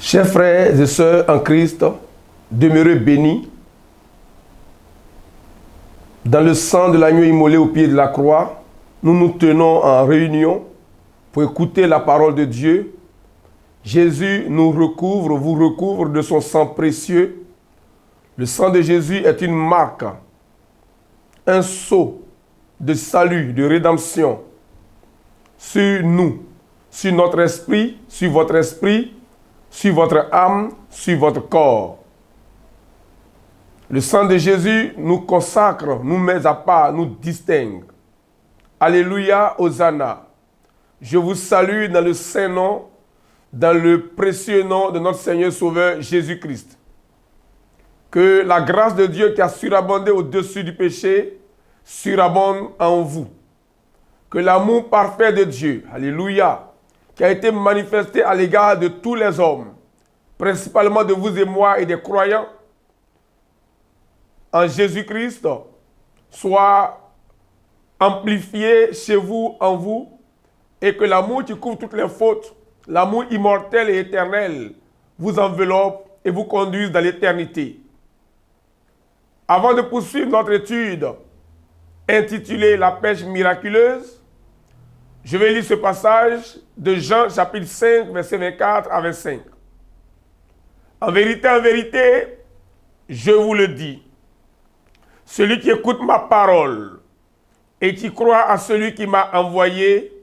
Chers frères et sœurs en Christ, demeurez bénis dans le sang de l'agneau immolé au pied de la croix. Nous nous tenons en réunion pour écouter la parole de Dieu. Jésus nous recouvre, vous recouvre de son sang précieux. Le sang de Jésus est une marque, un sceau de salut, de rédemption sur nous, sur notre esprit, sur votre âme, sur votre corps. Le sang de Jésus nous consacre, nous met à part, nous distingue. Alléluia, Hosanna. Je vous salue dans le saint nom, dans le précieux nom de notre Seigneur Sauveur Jésus-Christ. Que la grâce de Dieu qui a surabondé au-dessus du péché surabonde en vous. Que l'amour parfait de Dieu, alléluia, qui a été manifesté à l'égard de tous les hommes, principalement de vous et moi et des croyants en Jésus-Christ, soit amplifié chez vous, en vous, et que l'amour qui couvre toutes les fautes, l'amour immortel et éternel, vous enveloppe et vous conduise dans l'éternité. Avant de poursuivre notre étude intitulée « La pêche miraculeuse », je vais lire ce passage de Jean chapitre 5, versets 24 à 25. En vérité, je vous le dis, celui qui écoute ma parole et qui croit à celui qui m'a envoyé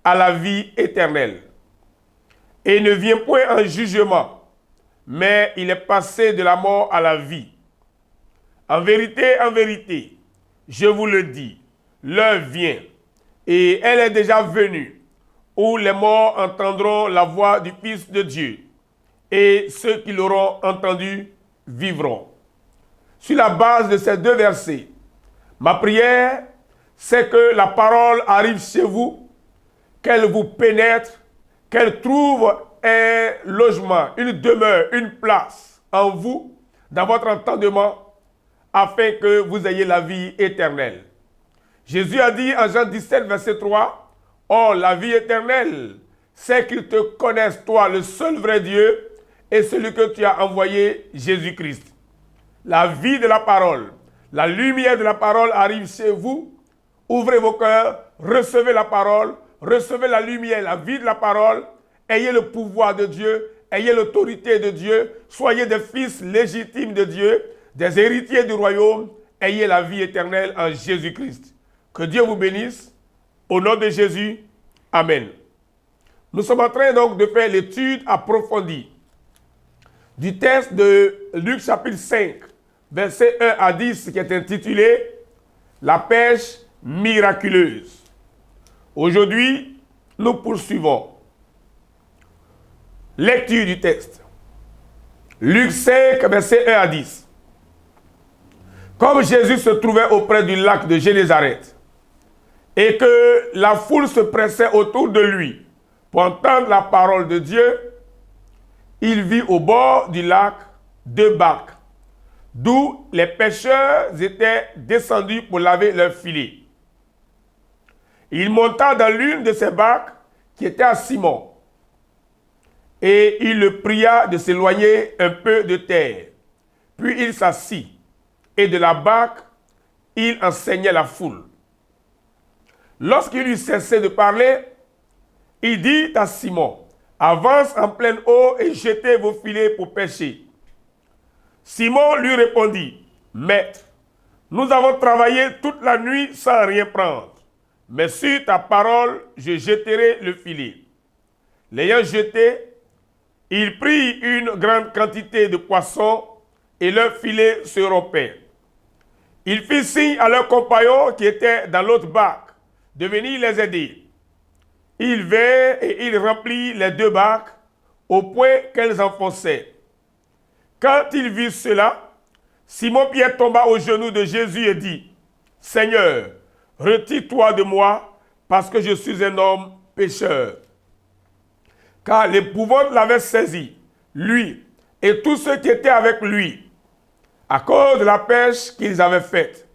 a la vie éternelle. Et ne vient point en jugement, mais il est passé de la mort à la vie. En vérité, je vous le dis, l'heure vient, et elle est déjà venue, où les morts entendront la voix du Fils de Dieu, et ceux qui l'auront entendu vivront. Sur la base de ces deux versets, ma prière, c'est que la parole arrive chez vous, qu'elle vous pénètre, qu'elle trouve un logement, une demeure, une place en vous, dans votre entendement, afin que vous ayez la vie éternelle. Jésus a dit en Jean 17, verset 3, « Or, la vie éternelle, c'est qu'ils te connaissent, toi, le seul vrai Dieu, et celui que tu as envoyé, Jésus-Christ. » La vie de la parole, la lumière de la parole arrive chez vous. Ouvrez vos cœurs, recevez la parole, recevez la lumière, la vie de la parole. Ayez le pouvoir de Dieu, ayez l'autorité de Dieu. Soyez des fils légitimes de Dieu, des héritiers du royaume. Ayez la vie éternelle en Jésus-Christ. Que Dieu vous bénisse. Au nom de Jésus, Amen. Nous sommes en train donc de faire l'étude approfondie du texte de Luc chapitre 5, verset 1 à 10, qui est intitulé « La pêche miraculeuse ». Aujourd'hui, nous poursuivons. Lecture du texte. Luc 5, verset 1 à 10. Comme Jésus se trouvait auprès du lac de Génézareth et que la foule se pressait autour de lui pour entendre la parole de Dieu, il vit au bord du lac 2 barques, d'où les pêcheurs étaient descendus pour laver leurs filets. Il monta dans l'une de ces barques qui était à Simon, et il le pria de s'éloigner un peu de terre. Puis il s'assit, et de la barque, il enseignait la foule. Lorsqu'il eut cessé de parler, il dit à Simon, « Avance en pleine eau et jetez vos filets pour pêcher. » Simon lui répondit, « Maître, nous avons travaillé toute la nuit sans rien prendre, mais sur ta parole, je jetterai le filet. » L'ayant jeté, il prit une grande quantité de poissons et leur filet se rompait. Il fit signe à leurs compagnons qui étaient dans l'autre barque de venir les aider. Il vint et il remplit les 2 barques au point qu'elles enfonçaient. Quand il vit cela, Simon-Pierre tomba aux genoux de Jésus et dit, « Seigneur, retire-toi de moi, parce que je suis un homme pécheur. » Car l'épouvante l'avait saisi, lui et tous ceux qui étaient avec lui, à cause de la pêche qu'ils avaient faite.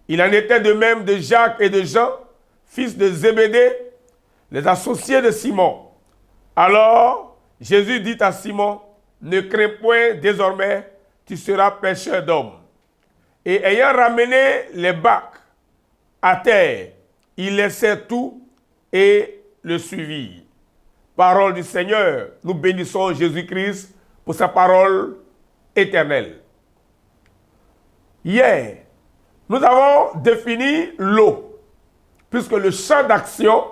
Il en était de même de Jacques et de Jean, fils de Zébédée, les associés de Simon. Alors, Jésus dit à Simon, ne crains point, désormais, tu seras pêcheur d'hommes. Et ayant ramené les bacs à terre, il laissait tout et le suivit. Parole du Seigneur, nous bénissons Jésus-Christ pour sa parole éternelle. Hier, nous avons défini l'eau, puisque le champ d'action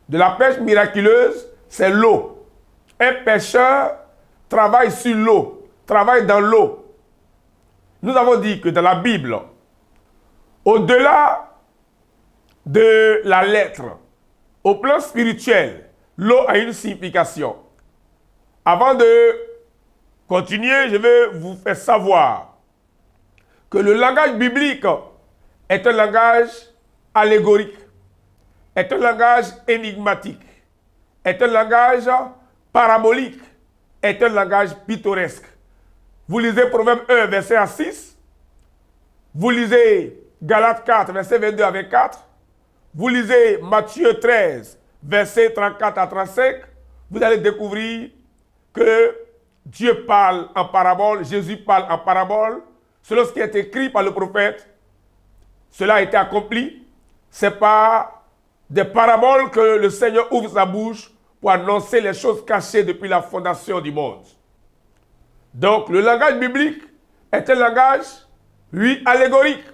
de la pêche miraculeuse, c'est l'eau. Un pêcheur travaille sur l'eau, travaille dans l'eau. Nous avons dit que dans la Bible, au-delà de la lettre, au plan spirituel, l'eau a une signification. Avant de continuer, je vais vous faire savoir que le langage biblique est un langage allégorique, est un langage énigmatique, est un langage parabolique, est un langage pittoresque. Vous lisez Proverbe 1, verset 6, vous lisez Galates 4, verset 22 à 24, vous lisez Matthieu 13, verset 34 à 35, vous allez découvrir que Dieu parle en parabole, Jésus parle en parabole, selon ce qui est écrit par le prophète. Cela a été accompli. Ce n'est pas des paraboles que le Seigneur ouvre sa bouche pour annoncer les choses cachées depuis la fondation du monde. Donc, le langage biblique est un langage, oui, allégorique.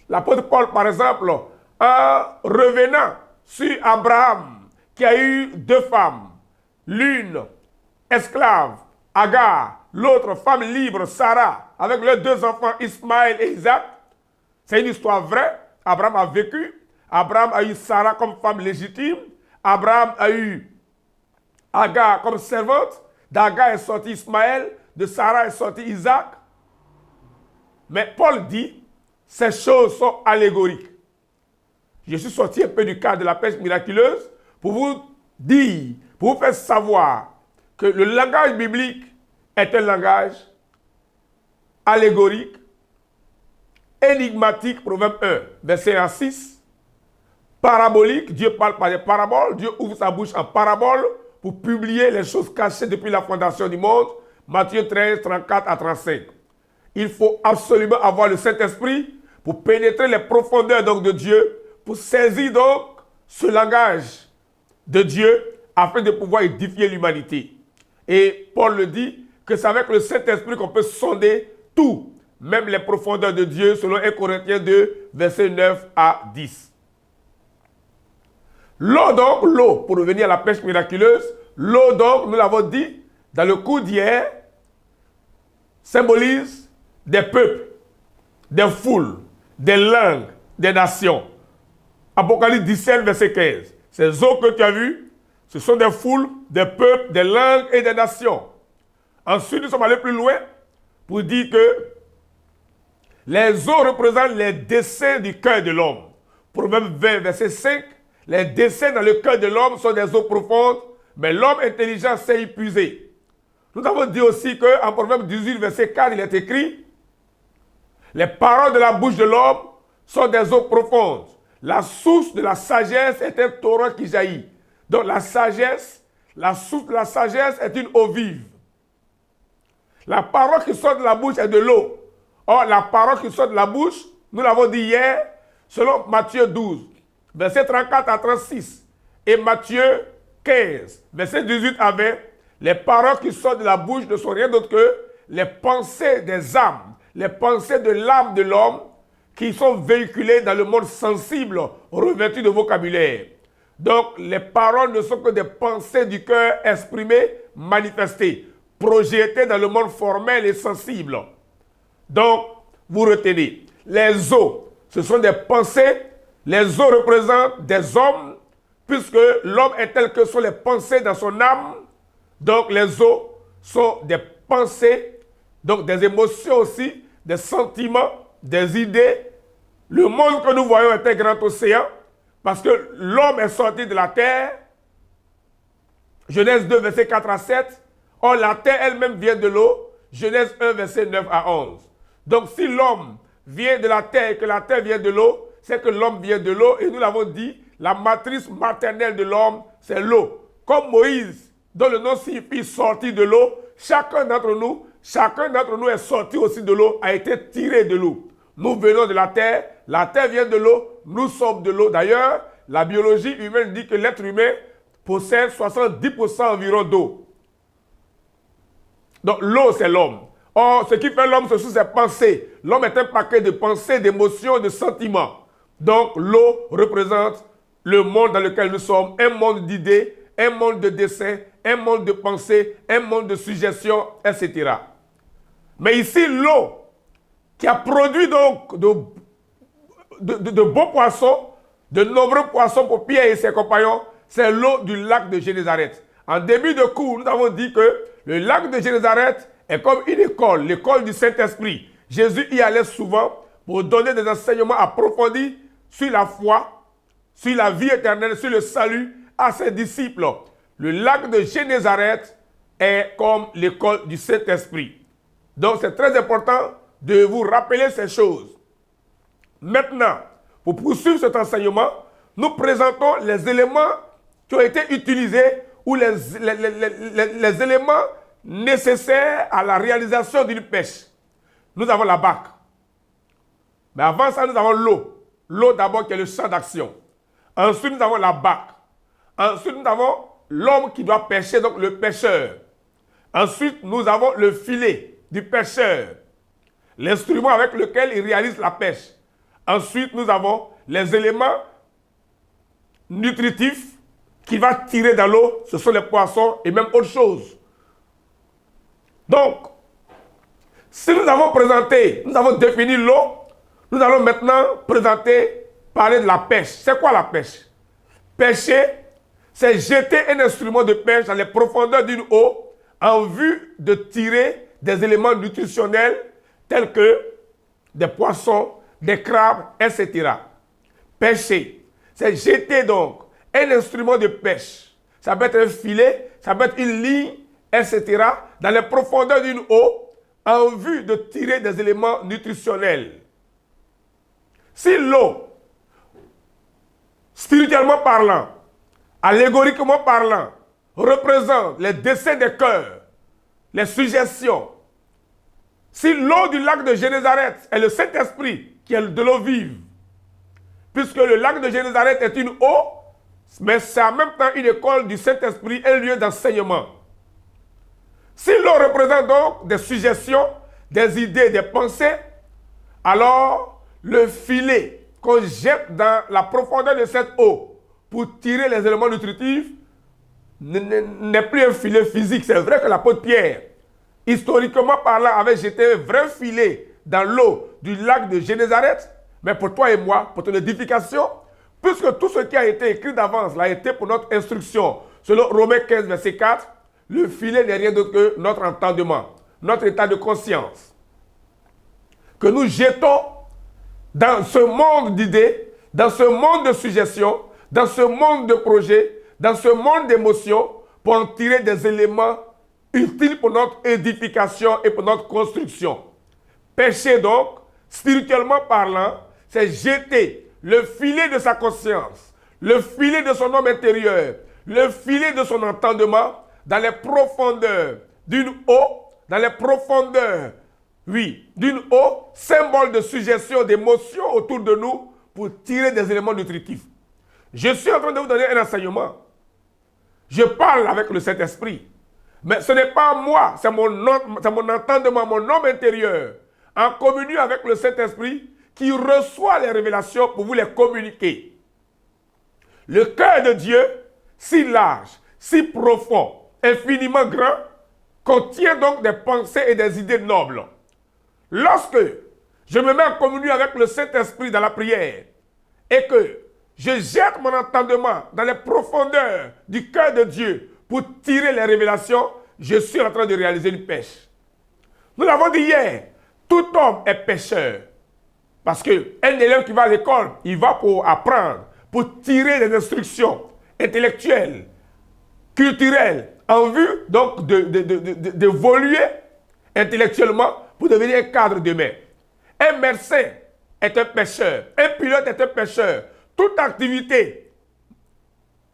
L'apôtre Paul, par exemple, en revenant sur Abraham, qui a eu deux femmes, l'une esclave, Agar, l'autre femme libre, Sarah, avec leurs deux enfants, Ismaël et Isaac. C'est une histoire vraie. Abraham a vécu. Abraham a eu Sarah comme femme légitime. Abraham a eu Agar comme servante. D'Agar est sorti Ismaël. De Sarah est sorti Isaac. Mais Paul dit, ces choses sont allégoriques. Je suis sorti un peu du cadre de la pêche miraculeuse pour vous dire, pour vous faire savoir que le langage biblique est un langage allégorique, énigmatique, Proverbe 1, verset 1 à 6, parabolique, Dieu parle par des paraboles, Dieu ouvre sa bouche en parabole pour publier les choses cachées depuis la fondation du monde, Matthieu 13, 34 à 35. Il faut absolument avoir le Saint-Esprit pour pénétrer les profondeurs donc, de Dieu, pour saisir donc ce langage de Dieu afin de pouvoir édifier l'humanité. Et Paul le dit que c'est avec le Saint-Esprit qu'on peut sonder tout, même les profondeurs de Dieu, selon 1 Corinthiens 2, versets 9 à 10. L'eau donc, l'eau, pour revenir à la pêche miraculeuse, l'eau donc, nous l'avons dit, dans le cours d'hier, symbolise des peuples, des foules, des langues, des nations. Apocalypse 17, verset 15. Ces eaux que tu as vues, ce sont des foules, des peuples, des langues et des nations. Ensuite, nous sommes allés plus loin pour dire que les eaux représentent les desseins du cœur de l'homme. Proverbe 20, verset 5. Les desseins dans le cœur de l'homme sont des eaux profondes, mais l'homme intelligent sait y puiser. Nous avons dit aussi qu'en Proverbe 18, verset 4, il est écrit les paroles de la bouche de l'homme sont des eaux profondes. La source de la sagesse est un torrent qui jaillit. Donc la sagesse, la source de la sagesse est une eau vive. La parole qui sort de la bouche est de l'eau. Or, la parole qui sort de la bouche, nous l'avons dit hier, selon Matthieu 12, verset 34 à 36, et Matthieu 15, verset 18 à 20, les paroles qui sortent de la bouche ne sont rien d'autre que les pensées des âmes, les pensées de l'âme de l'homme qui sont véhiculées dans le monde sensible, revêtues de vocabulaire. Donc, les paroles ne sont que des pensées du cœur exprimées, manifestées, projetées dans le monde formel et sensible. Donc, vous retenez, les eaux, ce sont des pensées, les eaux représentent des hommes, puisque l'homme est tel que sont les pensées dans son âme. Donc, les eaux sont des pensées, donc des émotions aussi, des sentiments, des idées. Le monde que nous voyons est un grand océan, parce que l'homme est sorti de la terre. Genèse 2, verset 4 à 7. Or, la terre elle-même vient de l'eau. Genèse 1, verset 9 à 11. Donc, si l'homme vient de la terre et que la terre vient de l'eau, c'est que l'homme vient de l'eau. Et nous l'avons dit, la matrice maternelle de l'homme, c'est l'eau. Comme Moïse dont le nom signifie sortir de l'eau, chacun d'entre nous est sorti aussi de l'eau, a été tiré de l'eau. Nous venons de la terre vient de l'eau, nous sommes de l'eau. D'ailleurs, la biologie humaine dit que l'être humain possède 70% environ d'eau. Donc l'eau, c'est l'homme. Or, ce qui fait l'homme, ce sont ses pensées. L'homme est un paquet de pensées, d'émotions, de sentiments. Donc l'eau représente le monde dans lequel nous sommes, un monde d'idées, un monde de desseins, un monde de pensées, un monde de suggestions, etc. Mais ici, l'eau qui a produit donc de beaux poissons, de nombreux poissons pour Pierre et ses compagnons, c'est l'eau du lac de Génézareth. En début de cours, nous avons dit que le lac de Génézareth est comme une école, l'école du Saint-Esprit. Jésus y allait souvent pour donner des enseignements approfondis sur la foi, sur la vie éternelle, sur le salut à ses disciples. Le lac de Génézareth est comme l'école du Saint-Esprit. Donc c'est très important de vous rappeler ces choses. Maintenant, pour poursuivre cet enseignement, nous présentons les éléments qui ont été utilisés ou les éléments nécessaires à la réalisation d'une pêche. Nous avons la barque. Mais avant ça, nous avons l'eau. L'eau d'abord qui est le champ d'action. Ensuite, nous avons la barque. Ensuite, nous avons l'homme qui doit pêcher, donc le pêcheur. Ensuite, nous avons le filet du pêcheur, l'instrument avec lequel il réalise la pêche. Ensuite, nous avons les éléments nutritifs qu'il va tirer dans l'eau, ce sont les poissons et même autre chose. Donc, si nous avons présenté, nous avons défini l'eau, nous allons maintenant parler de la pêche. C'est quoi la pêche? Pêcher, c'est jeter un instrument de pêche dans les profondeurs d'une eau en vue de tirer des éléments nutritionnels tels que des poissons, des crabes, etc. Pêcher, c'est jeter donc un instrument de pêche. Ça peut être un filet, ça peut être une ligne, etc. dans les profondeurs d'une eau en vue de tirer des éléments nutritionnels. Si l'eau, spirituellement parlant, allégoriquement parlant, représente les desseins des cœurs, les suggestions, si l'eau du lac de Génézareth est le Saint-Esprit qui est de l'eau vive, puisque le lac de Génézareth est une eau, mais c'est en même temps une école du Saint-Esprit, un lieu d'enseignement. Si l'eau représente donc des suggestions, des idées, des pensées, alors le filet qu'on jette dans la profondeur de cette eau pour tirer les éléments nutritifs n'est plus un filet physique. C'est vrai que l'apôtre Pierre, historiquement parlant, avait jeté un vrai filet dans l'eau du lac de Génézareth, mais pour toi et moi, pour ton édification, puisque tout ce qui a été écrit d'avance l'a été pour notre instruction, selon Romains 15, verset 4, le filet n'est rien d'autre que notre entendement, notre état de conscience. Que nous jetons dans ce monde d'idées, dans ce monde de suggestions, dans ce monde de projets, dans ce monde d'émotions, pour en tirer des éléments utiles pour notre édification et pour notre construction. Pécher donc, spirituellement parlant, c'est jeter le filet de sa conscience, le filet de son homme intérieur, le filet de son entendement dans les profondeurs d'une eau, dans les profondeurs, oui, d'une eau, symbole de suggestion, d'émotion autour de nous pour tirer des éléments nutritifs. Je suis en train de vous donner un enseignement. Je parle avec le Saint-Esprit. Mais ce n'est pas moi, c'est mon entendement, mon homme intérieur, en communion avec le Saint-Esprit, qui reçoit les révélations pour vous les communiquer. Le cœur de Dieu, si large, si profond, infiniment grand, contient donc des pensées et des idées nobles. Lorsque je me mets en communion avec le Saint-Esprit dans la prière et que je jette mon entendement dans les profondeurs du cœur de Dieu pour tirer les révélations, je suis en train de réaliser une pêche. Nous l'avons dit hier, tout homme est pêcheur. Parce qu'un élève qui va à l'école, il va pour apprendre, pour tirer des instructions intellectuelles, culturelles, en vue donc d'évoluer intellectuellement pour devenir un cadre demain. Un médecin est un pêcheur, un pilote est un pêcheur. Toute activité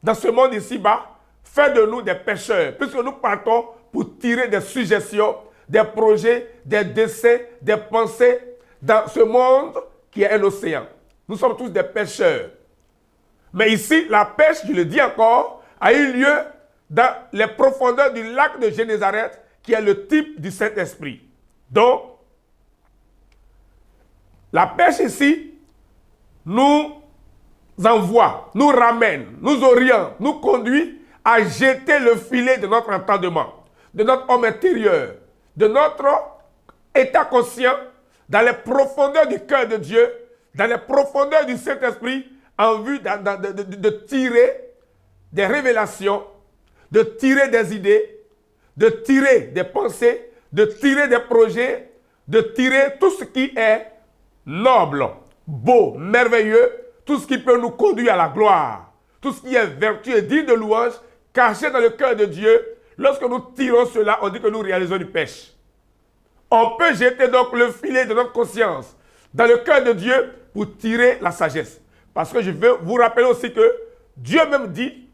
dans ce monde ici-bas fait de nous des pécheurs, puisque nous partons pour tirer des suggestions, des projets, des desseins, des pensées dans ce monde qui est un océan. Nous sommes tous des pêcheurs. Mais ici, la pêche, je le dis encore, a eu lieu dans les profondeurs du lac de Génézareth, qui est le type du Saint-Esprit. Donc, la pêche ici nous envoie, nous ramène, nous oriente, nous conduit à jeter le filet de notre entendement, de notre homme intérieur, de notre état conscient dans les profondeurs du cœur de Dieu, dans les profondeurs du Saint-Esprit, en vue de tirer des révélations, de tirer des idées, de tirer des pensées, de tirer des projets, de tirer tout ce qui est noble, beau, merveilleux, tout ce qui peut nous conduire à la gloire, tout ce qui est vertu et digne de louange, caché dans le cœur de Dieu. Lorsque nous tirons cela, on dit que nous réalisons une pêche. On peut jeter donc le filet de notre conscience dans le cœur de Dieu pour tirer la sagesse. Parce que je veux vous rappeler aussi que Dieu même dit,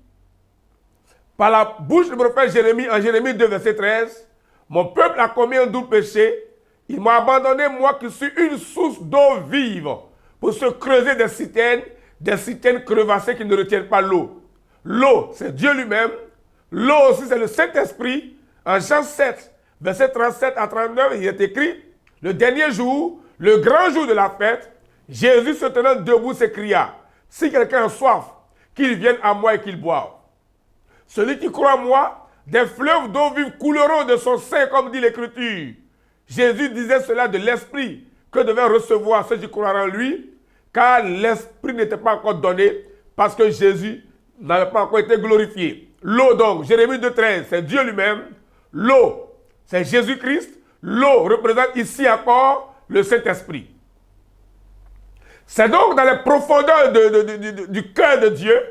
par la bouche du prophète Jérémie, en Jérémie 2, verset 13, « Mon peuple a commis un double péché. Il m'a abandonné, moi qui suis une source d'eau vive, pour se creuser des citernes crevassées qui ne retiennent pas l'eau. » L'eau, c'est Dieu lui-même. L'eau aussi, c'est le Saint-Esprit. En Jean 7, verset 37 à 39, il est écrit, « Le dernier jour, le grand jour de la fête, Jésus se tenant debout s'écria, « Si quelqu'un a soif, qu'il vienne à moi et qu'il boive. Celui qui croit en moi, des fleuves d'eau vive couleront de son sein, comme dit l'Écriture. » Jésus disait cela de l'Esprit que devaient recevoir ceux qui croiraient en lui, car l'Esprit n'était pas encore donné, parce que Jésus n'avait pas encore été glorifié. L'eau donc, Jérémie 2,13, c'est Dieu lui-même. L'eau, c'est Jésus-Christ. L'eau représente ici encore le Saint-Esprit. C'est donc dans les profondeurs du cœur de Dieu,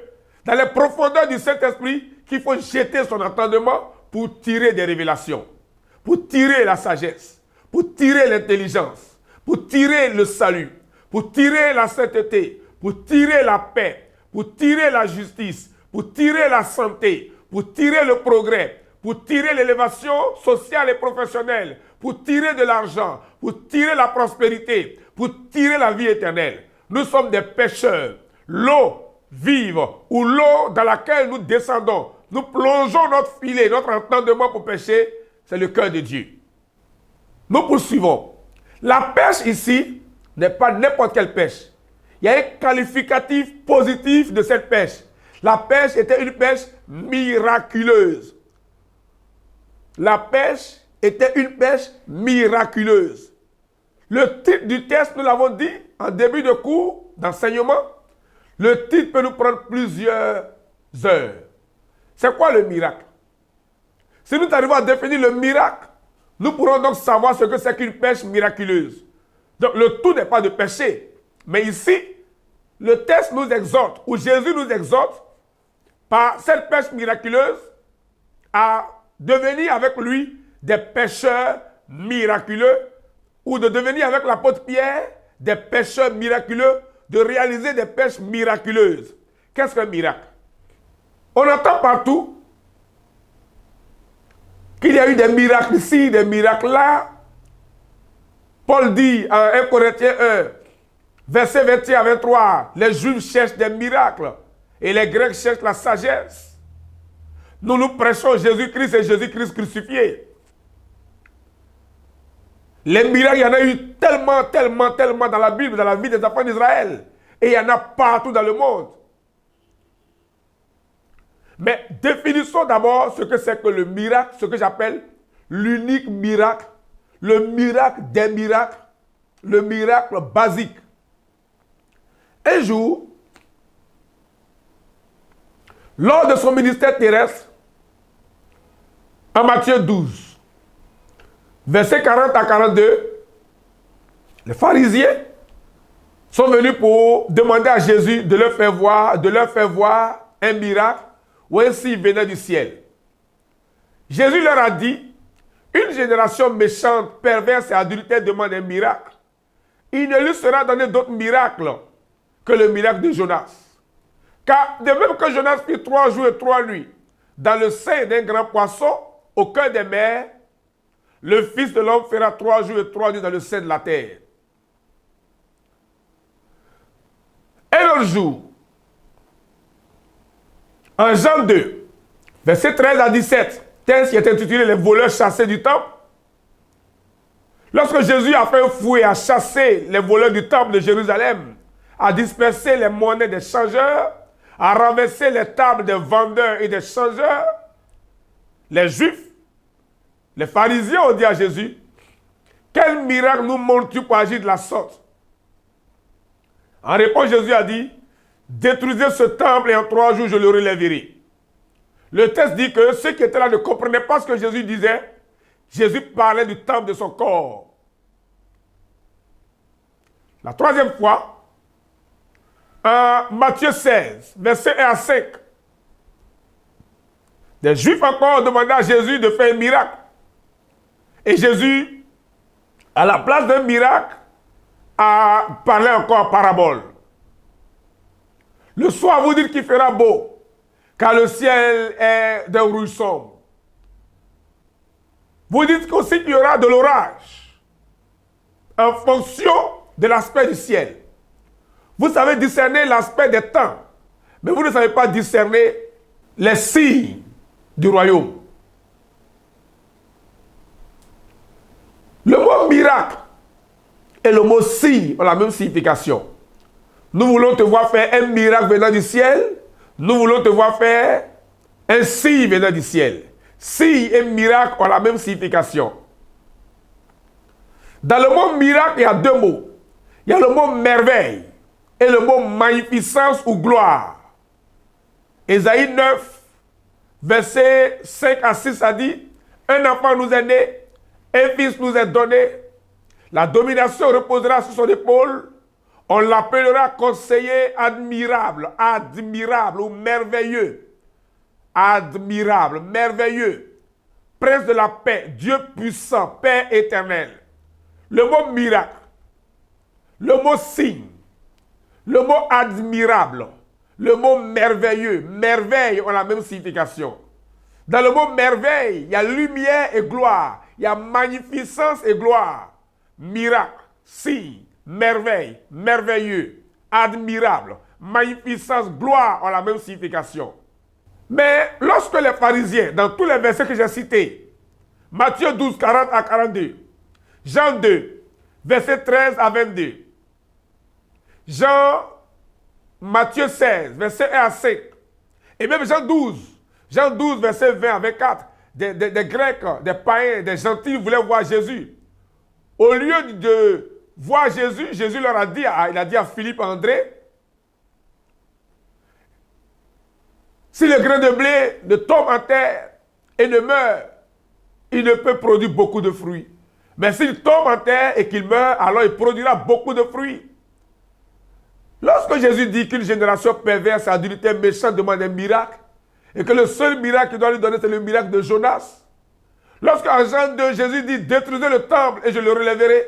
dans les profondeurs du Saint-Esprit, qu'il faut jeter son entendement pour tirer des révélations, pour tirer la sagesse, pour tirer l'intelligence, pour tirer le salut, pour tirer la sainteté, pour tirer la paix, pour tirer la justice, pour tirer la santé, pour tirer le progrès, pour tirer l'élévation sociale et professionnelle, pour tirer de l'argent, pour tirer la prospérité, pour tirer la vie éternelle. Nous sommes des pêcheurs. L'eau vive ou l'eau dans laquelle nous descendons, nous plongeons notre filet, notre entendement pour pêcher, c'est le cœur de Dieu. Nous poursuivons. La pêche ici n'est pas n'importe quelle pêche. Il y a un qualificatif positif de cette pêche. La pêche était une pêche miraculeuse. La pêche était une pêche miraculeuse. Le titre du texte, nous l'avons dit en début de cours d'enseignement, le titre peut nous prendre plusieurs heures. C'est quoi le miracle? Si nous arrivons à définir le miracle, nous pourrons donc savoir ce que c'est qu'une pêche miraculeuse. Donc le tout n'est pas de pêcher. Mais ici, le texte nous exhorte, ou Jésus nous exhorte, par cette pêche miraculeuse, à devenir avec lui des pêcheurs miraculeux, ou de devenir avec l'apôtre Pierre des pêcheurs miraculeux, de réaliser des pêches miraculeuses. Qu'est-ce qu'un miracle? On entend partout qu'il y a eu des miracles ici, des miracles là. Paul dit en 1 Corinthiens 1, verset 21 à 23, les Juifs cherchent des miracles et les Grecs cherchent la sagesse. Nous prêchons Jésus-Christ et Jésus-Christ crucifié. Les miracles, il y en a eu tellement dans la Bible, dans la vie des enfants d'Israël. Et il y en a partout dans le monde. Mais définissons d'abord ce que c'est que le miracle, ce que j'appelle l'unique miracle, le miracle des miracles, le miracle basique. Un jour, lors de son ministère terrestre, en Matthieu 12, versets 40 à 42, les pharisiens sont venus pour demander à Jésus de leur faire voir un miracle ou un signe venant du ciel. Jésus leur a dit, une génération méchante, perverse et adultère demande un miracle. Il ne lui sera donné d'autre miracle que le miracle de Jonas. Car de même que Jonas fit 3 jours et 3 nuits dans le sein d'un grand poisson, au cœur des mers, le Fils de l'homme fera 3 jours et 3 nuits dans le sein de la terre. Et l'autre jour, en Jean 2, versets 13 à 17, texte qui est intitulé « Les voleurs chassés du temple ». Lorsque Jésus a fait un fouet à chasser les voleurs du temple de Jérusalem, à disperser les monnaies des changeurs, à renverser les tables des vendeurs et des changeurs, les Juifs, les pharisiens ont dit à Jésus, « Quel miracle nous montres-tu pour agir de la sorte ?» En réponse, Jésus a dit, « Détruisez ce temple et en 3 jours je le relèverai. » Le texte dit que ceux qui étaient là ne comprenaient pas ce que Jésus disait. Jésus parlait du temple de son corps. La troisième fois, Matthieu 16, versets 1 à 5. Des Juifs encore ont demandé à Jésus de faire un miracle. Et Jésus, à la place d'un miracle, a parlé encore en parabole. Le soir, vous dites qu'il fera beau, car le ciel est d'un rouge sombre. Vous dites aussi qu'il y aura de l'orage, en fonction de l'aspect du ciel. Vous savez discerner l'aspect des temps, mais vous ne savez pas discerner les signes du royaume. Le mot miracle et le mot signe ont la même signification. Nous voulons te voir faire un miracle venant du ciel. Nous voulons te voir faire un signe venant du ciel. Signe et miracle ont la même signification. Dans le mot miracle, il y a 2 mots. Il y a le mot merveille et le mot magnificence ou gloire. Ésaïe 9, versets 5 à 6 a dit, « Un enfant nous est né, un fils nous est donné, la domination reposera sur son épaule, on l'appellera conseiller admirable, admirable ou merveilleux, admirable, merveilleux, prince de la paix, Dieu puissant, Père éternel. » Le mot miracle, le mot signe, le mot admirable, le mot merveilleux, merveille ont la même signification. Dans le mot merveille, il y a lumière et gloire, il y a magnificence et gloire, miracle, signe, merveille, merveilleux, admirable, magnificence, gloire ont la même signification. Mais lorsque les pharisiens, dans tous les versets que j'ai cités, Matthieu 12, 40 à 42, Jean 2, versets 13 à 22, Matthieu 16, versets 1 à 5, et même Jean 12, versets 20 à 24, des Grecs, des païens, des gentils voulaient voir Jésus. Au lieu de voir Jésus, Jésus leur a dit, il a dit à Philippe et André, si le grain de blé ne tombe en terre et ne meurt, il ne peut produire beaucoup de fruits. Mais s'il tombe en terre et qu'il meurt, alors il produira beaucoup de fruits. Lorsque Jésus dit qu'une génération perverse, adultère, méchante demande un miracle, et que le seul miracle qu'il doit lui donner, c'est le miracle de Jonas. Lorsqu'en Jean 2, Jésus dit, détruisez le temple et je le relèverai,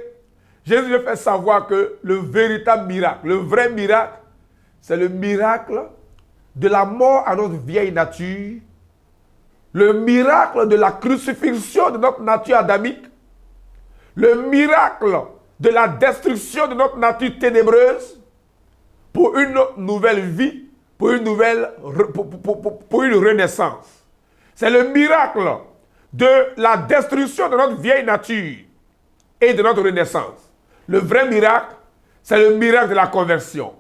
Jésus lui fait savoir que le véritable miracle, le vrai miracle, c'est le miracle de la mort à notre vieille nature, le miracle de la crucifixion de notre nature adamique, le miracle de la destruction de notre nature ténébreuse pour une nouvelle vie, pour une renaissance. C'est le miracle de la destruction de notre vieille nature et de notre renaissance. Le vrai miracle, c'est le miracle de la conversion.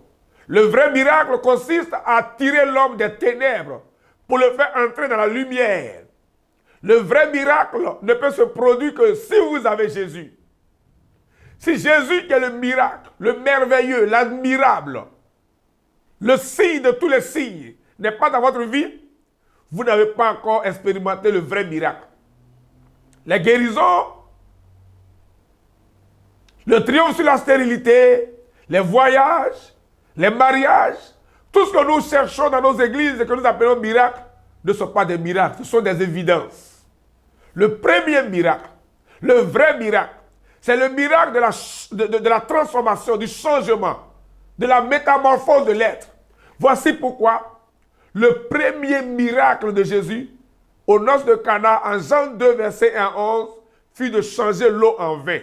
Le vrai miracle consiste à tirer l'homme des ténèbres pour le faire entrer dans la lumière. Le vrai miracle ne peut se produire que si vous avez Jésus. Si Jésus qui est le miracle, le merveilleux, l'admirable, le signe de tous les signes n'est pas dans votre vie, vous n'avez pas encore expérimenté le vrai miracle. Les guérisons, le triomphe sur la stérilité, les voyages, les mariages, tout ce que nous cherchons dans nos églises et que nous appelons miracles, ne sont pas des miracles, ce sont des évidences. Le premier miracle, le vrai miracle, c'est le miracle de la transformation, du changement, de la métamorphose de l'être. Voici pourquoi le premier miracle de Jésus aux noces de Cana, en Jean 2, verset 1 à 11, fut de changer l'eau en vin.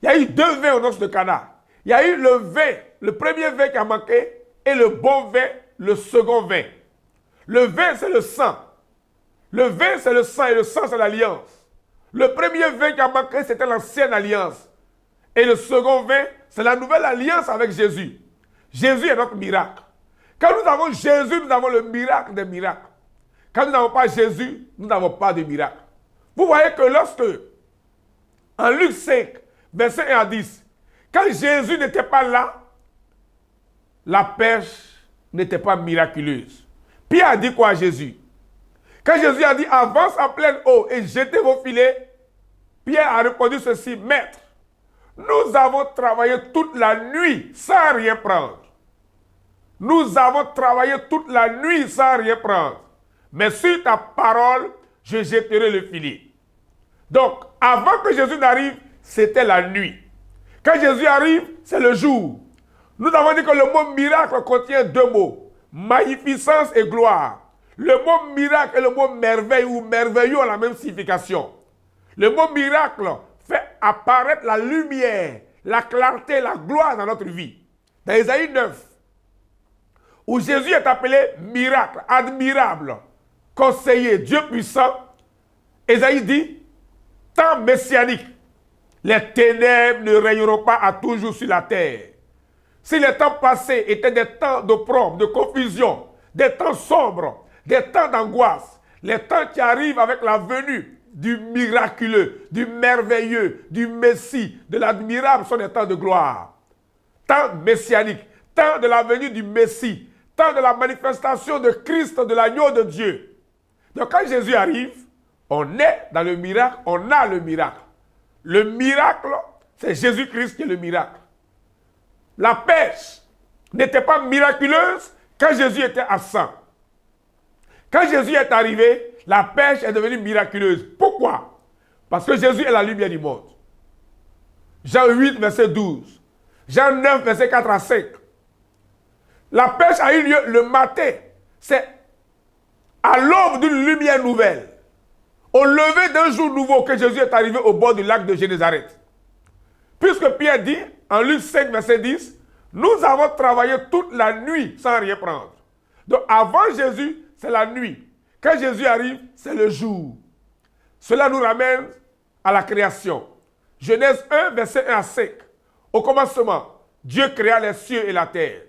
Il y a eu 2 vins aux noces de Cana. Il y a eu le vin, le premier vin qui a manqué, et le bon vin, le second vin. Le vin, c'est le sang. Le vin, c'est le sang, et le sang, c'est l'alliance. Le premier vin qui a manqué, c'était l'ancienne alliance. Et le second vin, c'est la nouvelle alliance avec Jésus. Jésus est notre miracle. Quand nous avons Jésus, nous avons le miracle des miracles. Quand nous n'avons pas Jésus, nous n'avons pas de miracle. Vous voyez que lorsque, en Luc 5, verset 1 à 10, quand Jésus n'était pas là, la pêche n'était pas miraculeuse. Pierre a dit quoi à Jésus? Quand Jésus a dit, avance en pleine eau et jetez vos filets, Pierre a répondu ceci, Maître, nous avons travaillé toute la nuit sans rien prendre. Nous avons travaillé toute la nuit sans rien prendre. Mais sur ta parole, je jetterai le filet. Donc, avant que Jésus n'arrive, c'était la nuit. Quand Jésus arrive, c'est le jour. Nous avons dit que le mot miracle contient 2 mots. Magnificence et gloire. Le mot miracle et le mot merveille ou merveilleux ont la même signification. Le mot miracle fait apparaître la lumière, la clarté, la gloire dans notre vie. Dans Ésaïe 9, où Jésus est appelé miracle, admirable, conseiller, Dieu puissant, Ésaïe dit, temps messianique, les ténèbres ne régneront pas à toujours sur la terre. Si les temps passés étaient des temps d'opprobre, de confusion, des temps sombres, des temps d'angoisse, les temps qui arrivent avec la venue du miraculeux, du merveilleux, du Messie, de l'admirable sont des temps de gloire. Temps messianique, temps de la venue du Messie, temps de la manifestation de Christ, de l'agneau de Dieu. Donc quand Jésus arrive, on est dans le miracle, on a le miracle. Le miracle, c'est Jésus-Christ qui est le miracle. La pêche n'était pas miraculeuse quand Jésus était absent. Quand Jésus est arrivé, la pêche est devenue miraculeuse. Pourquoi? Parce que Jésus est la lumière du monde. Jean 8, verset 12. Jean 9, verset 4 à 5. La pêche a eu lieu le matin. C'est à l'aube d'une lumière nouvelle. Au lever d'un jour nouveau que Jésus est arrivé au bord du lac de Génézareth. Puisque Pierre dit, en Luc 5, verset 10, nous avons travaillé toute la nuit sans rien prendre. Donc avant Jésus, c'est la nuit. Quand Jésus arrive, c'est le jour. Cela nous ramène à la création. Genèse 1, verset 1 à 5. Au commencement, Dieu créa les cieux et la terre.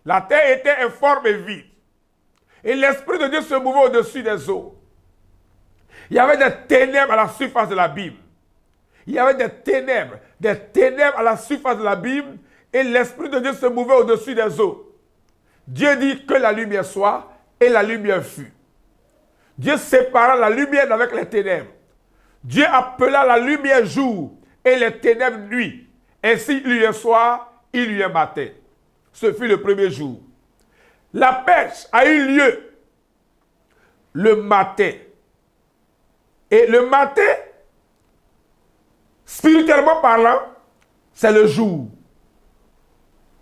La terre était informe et vide. Et l'Esprit de Dieu se mouvait au-dessus des eaux. Il y avait des ténèbres à la surface de l'abîme. Il y avait des ténèbres à la surface de l'abîme, et l'Esprit de Dieu se mouvait au-dessus des eaux. Dieu dit que la lumière soit, et la lumière fut. Dieu sépara la lumière d'avec les ténèbres. Dieu appela la lumière jour, et les ténèbres nuit. Ainsi il y est soir, il y est matin. Ce fut le premier jour. La pêche a eu lieu le matin. Et le matin, spirituellement parlant, c'est le jour.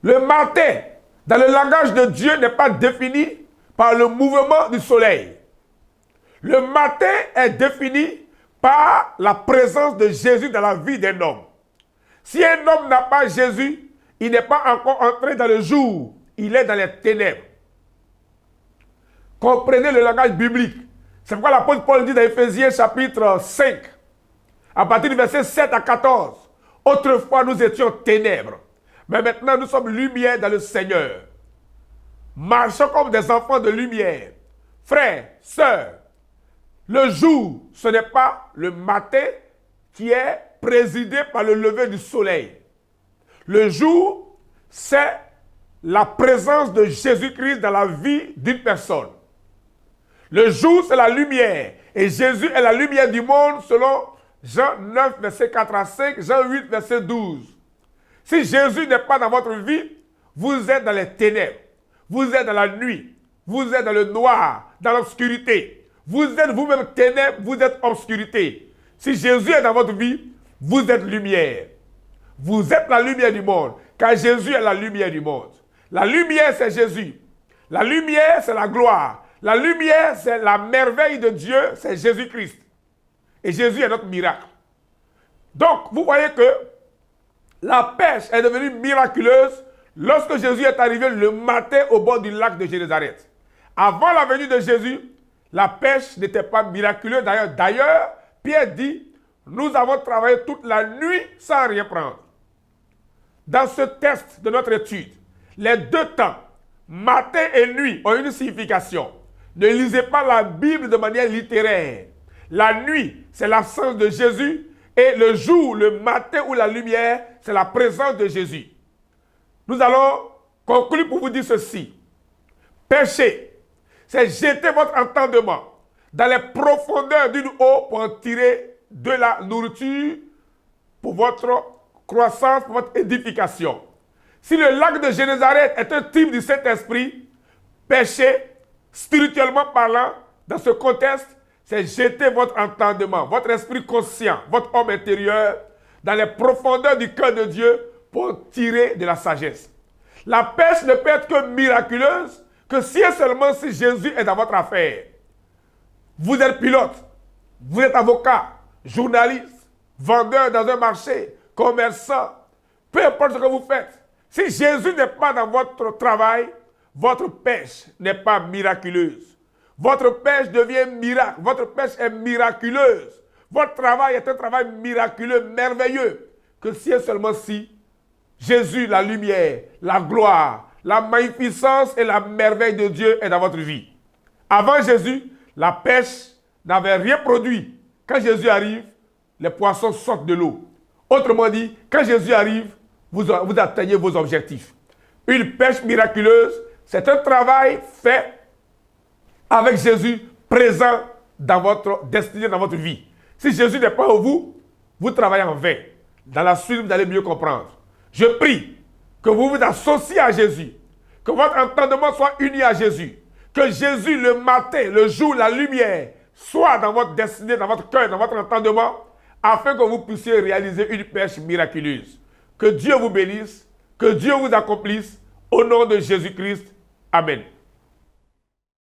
Le matin, dans le langage de Dieu, n'est pas défini par le mouvement du soleil. Le matin est défini par la présence de Jésus dans la vie d'un homme. Si un homme n'a pas Jésus, il n'est pas encore entré dans le jour, il est dans les ténèbres. Comprenez le langage biblique. C'est pourquoi l'apôtre Paul dit dans Éphésiens chapitre 5, à partir du verset 7 à 14, « Autrefois nous étions ténèbres, mais maintenant nous sommes lumière dans le Seigneur. Marchons comme des enfants de lumière. Frères, sœurs, le jour, ce n'est pas le matin qui est présidé par le lever du soleil. Le jour, c'est la présence de Jésus-Christ dans la vie d'une personne. Le jour, c'est la lumière. Et Jésus est la lumière du monde selon Jean 9, verset 4 à 5, Jean 8, verset 12. Si Jésus n'est pas dans votre vie, vous êtes dans les ténèbres. Vous êtes dans la nuit. Vous êtes dans le noir, dans l'obscurité. Vous êtes vous-même ténèbres, vous êtes obscurité. Si Jésus est dans votre vie, vous êtes lumière. Vous êtes la lumière du monde, car Jésus est la lumière du monde. La lumière, c'est Jésus. La lumière, c'est la gloire. La lumière, c'est la merveille de Dieu, c'est Jésus-Christ. Et Jésus est notre miracle. Donc, vous voyez que la pêche est devenue miraculeuse lorsque Jésus est arrivé le matin au bord du lac de Génézareth. Avant la venue de Jésus, la pêche n'était pas miraculeuse. D'ailleurs, Pierre dit, nous avons travaillé toute la nuit sans rien prendre. Dans ce test de notre étude, les deux temps, matin et nuit, ont une signification. Ne lisez pas la Bible de manière littéraire. La nuit, c'est l'absence de Jésus, et le jour, le matin ou la lumière, c'est la présence de Jésus. Nous allons conclure pour vous dire ceci. Pêcher, c'est jeter votre entendement dans les profondeurs d'une eau pour en tirer de la nourriture pour votre croissance, pour votre édification. Si le lac de Génézareth est un type du Saint-Esprit, pêcher, spirituellement parlant, dans ce contexte, c'est jeter votre entendement, votre esprit conscient, votre homme intérieur dans les profondeurs du cœur de Dieu pour tirer de la sagesse. La pêche ne peut être que miraculeuse que si et seulement si Jésus est dans votre affaire. Vous êtes pilote, vous êtes avocat, journaliste, vendeur dans un marché, commerçant, peu importe ce que vous faites. Si Jésus n'est pas dans votre travail, votre pêche n'est pas miraculeuse. Votre pêche devient miracle. Votre pêche est miraculeuse. Votre travail est un travail miraculeux, merveilleux. Que si et seulement si Jésus, la lumière, la gloire, la magnificence et la merveille de Dieu est dans votre vie. Avant Jésus, la pêche n'avait rien produit. Quand Jésus arrive, les poissons sortent de l'eau. Autrement dit, quand Jésus arrive, vous atteignez vos objectifs. Une pêche miraculeuse, c'est un travail fait avec Jésus présent dans votre destinée, dans votre vie. Si Jésus n'est pas en vous, vous travaillez en vain. Dans la suite, vous allez mieux comprendre. Je prie que vous vous associez à Jésus, que votre entendement soit uni à Jésus, que Jésus, le matin, le jour, la lumière, soit dans votre destinée, dans votre cœur, dans votre entendement, afin que vous puissiez réaliser une pêche miraculeuse. Que Dieu vous bénisse, que Dieu vous accomplisse, au nom de Jésus-Christ. Amen.